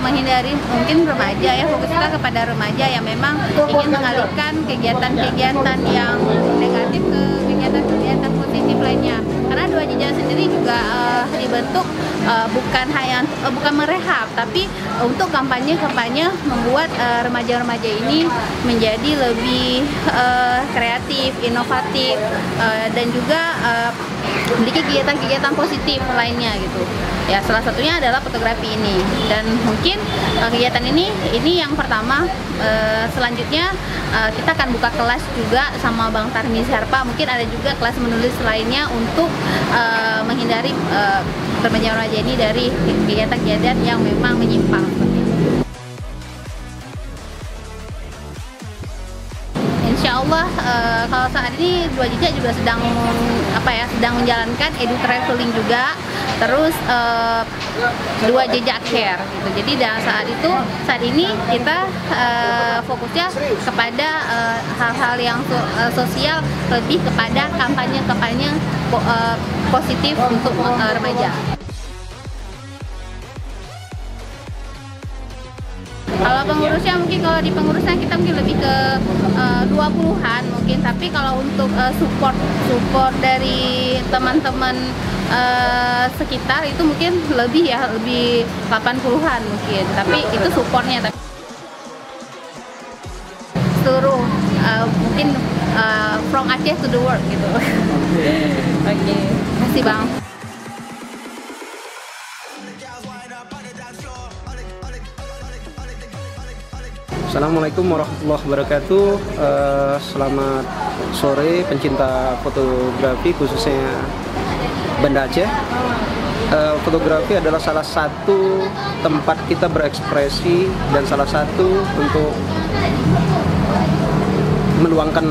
menghindari mungkin remaja ya, fokus kita kepada remaja yang memang ingin mengalihkan kegiatan-kegiatan yang negatif ke kegiatan-kegiatan positif lainnya. Karena Dua Jejak sendiri juga dibentuk bukan merehab, tapi untuk kampanye-kampanye membuat remaja-remaja ini menjadi lebih kreatif, inovatif, dan juga memiliki kegiatan-kegiatan positif lainnya gitu. Ya, salah satunya adalah fotografi ini. Dan mungkin kegiatan ini yang pertama. Selanjutnya kita akan buka kelas juga sama Bang Tarmi Serpa. Mungkin ada juga kelas menulis lainnya untuk menghindari remaja-remaja ini dari kegiatan-kegiatan yang memang menyimpang. Insya Allah kalau saat ini Dua Jejak juga sedang menjalankan edu traveling juga, terus Dua Jejak care gitu. Jadi saat ini kita fokusnya kepada hal-hal yang sosial, lebih kepada kampanye-kampanye positif untuk remaja. Kalau pengurusnya mungkin kalau di pengurusan kita mungkin lebih ke 20-an mungkin, tapi kalau untuk support dari teman-teman sekitar itu mungkin lebih 80-an mungkin, tapi itu supportnya. Seluruh mungkin from Aceh to the world gitu. Oke, makasih Bang. Assalamualaikum warahmatullahi wabarakatuh. Selamat sore pencinta fotografi, khususnya Banda Aceh. Fotografi adalah salah satu tempat kita berekspresi dan salah satu untuk meluangkan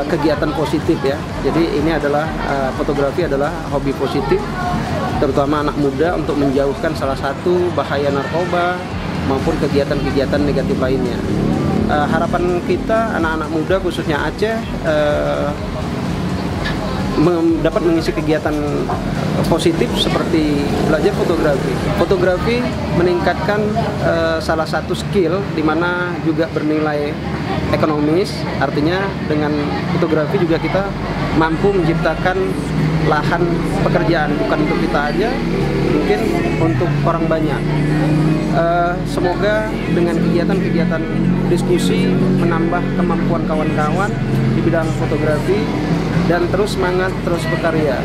kegiatan positif ya. Jadi ini adalah fotografi adalah hobi positif, terutama anak muda, untuk menjauhkan salah satu bahaya narkoba maupun kegiatan-kegiatan negatif lainnya. Harapan kita anak-anak muda khususnya Aceh dapat mengisi kegiatan positif seperti belajar fotografi. Fotografi meningkatkan salah satu skill di mana juga bernilai ekonomis. Artinya dengan fotografi juga kita mampu menciptakan lahan pekerjaan, bukan untuk kita aja, mungkin untuk orang banyak. Semoga dengan kegiatan-kegiatan diskusi menambah kemampuan kawan-kawan di bidang fotografi dan terus semangat, terus berkarya.